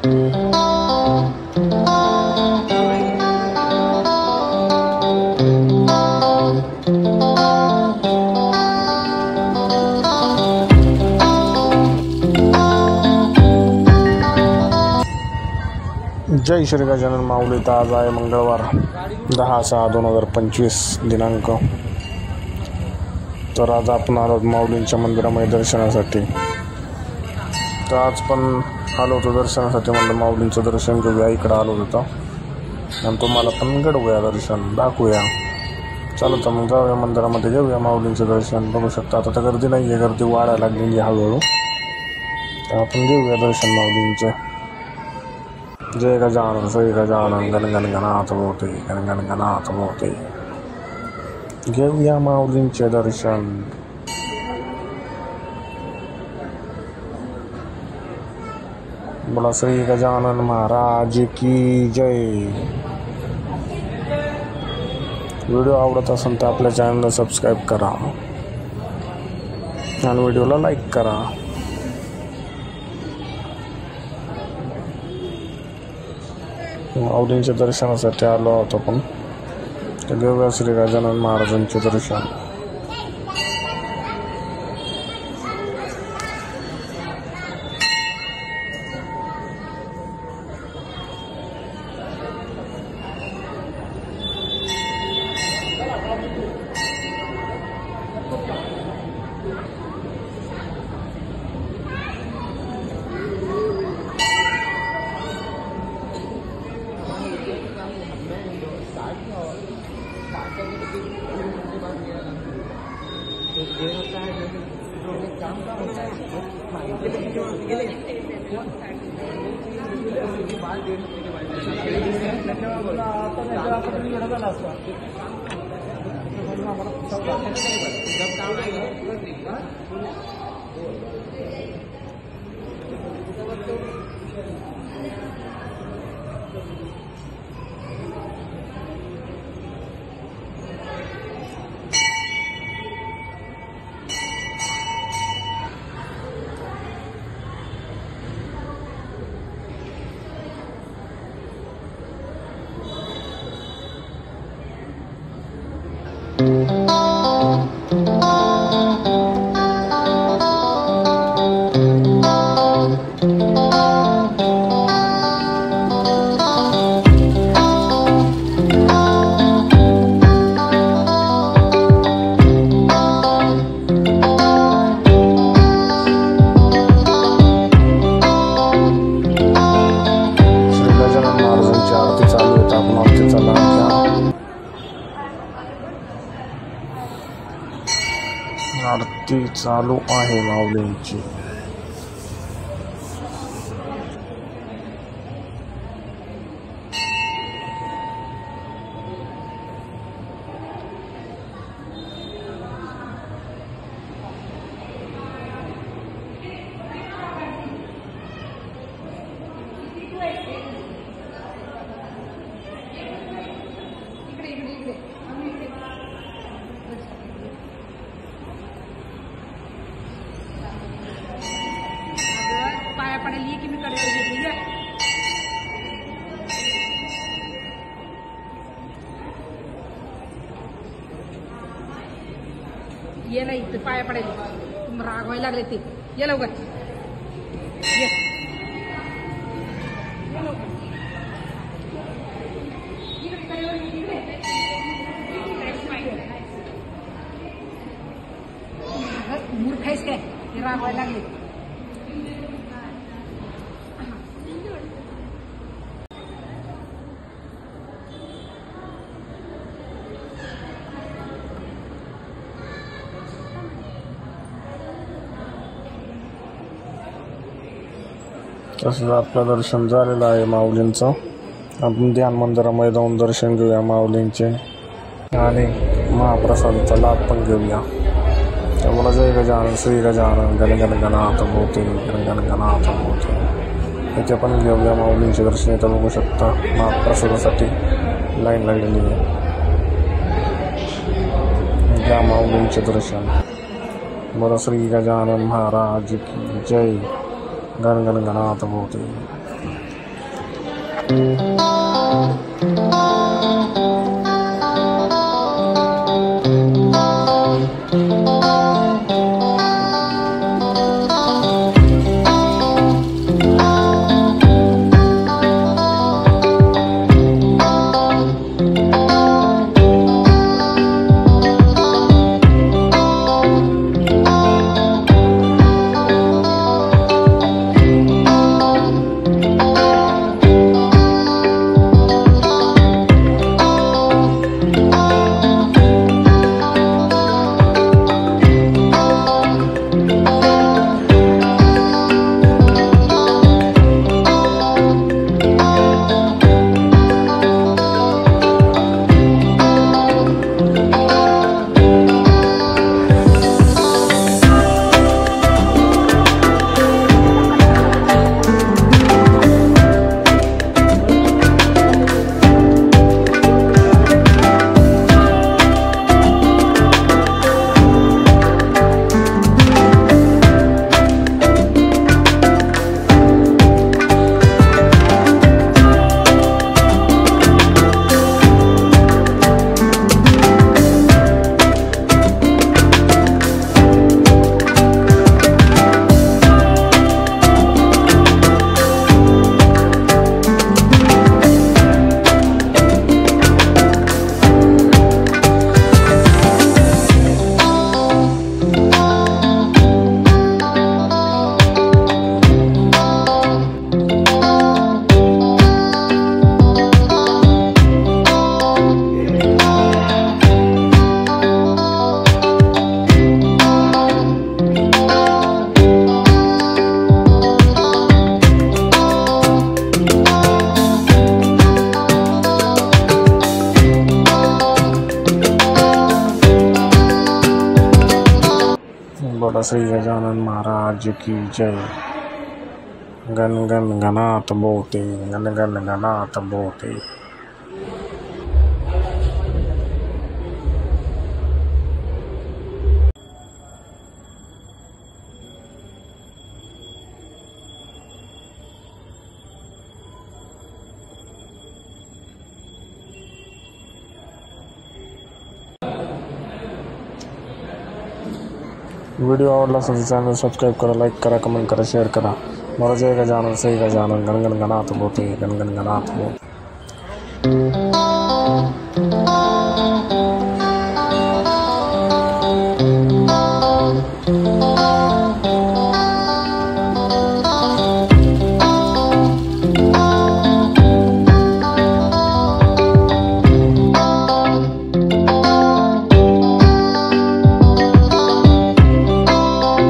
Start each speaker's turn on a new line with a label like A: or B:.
A: जय श्री गजानन माऊली. आज आहे मंगळवार 10/6/2025 दिनांक. तर आज आपण आलो माऊलींच्या मंदिरामध्ये दर्शनासाठी. तर आज पण आलो होतो दर्शनासाठी, म्हणलं माऊलींचं दर्शन घेऊया. इकडं आलो होतो आणि तुम्हाला पण घडवूया, दर्शन दाखवूया. चला तर मग जाऊया मंदिरामध्ये, घेऊया माऊलींचं दर्शन. बघू शकता आता तर गर्दी नाही आहे, गर्दी वाढायला लागलेली हळूहळू. तर आपण घेऊया दर्शन माऊलींचे. जय गजानन श्री गजानन गण गण गणात मोठे, गण गण गणात मोठे. घेऊया माऊलींचे दर्शन. बोला श्री गजानन महाराज की जय. व्हिडिओ आवडत असेल तर आपल्या चॅनलला सबस्क्राईब करा आणि व्हिडिओला लाईक करा. माऊलींच्या दर्शनासाठी आलो आहोत आपण. तर घेऊया श्री गजानन महाराजांचे दर्शन. आरती चालू आहे माऊलींची.
B: पडली की मी कडे घेतली आहे. ये नाही ते पाया पडायला राग व्हायला लागले. ते ये लवकर ये. मूर्ख आहेस काय? ते राग व्हायला लागले.
A: तसंच आपलं दर्शन झालेलं आहे माऊलींचं. आपण ध्यान मंदिरामध्ये जाऊन दर्शन घेऊया माऊलींचे आणि महाप्रसादाचा लाभ पण घेऊया. त्यामुळे जय गजानन श्री गजानन गण गण गणात मोठे, गण गण गणात मोठे. इथे पण घेऊया माऊलींचे दर्शन. इथं बघू शकता महाप्रसादासाठी लाईन लागलेली आहे. घ्या माऊलींचे दर्शन. बोला श्री गजानन महाराज की जय. गण गण गणात मोठे. बोला श्री गजानन महाराज की जय। गण गण गणात बोते, गण गण गणात बोते। व्हिडिओ आवडला असेल तर चॅनल सबस्क्राईब करा, लाईक करा, कमेंट करा, शेअर करा। मला जय गजानन श्री गजानन गण गण गणात बोते, गण गण गणात बोते।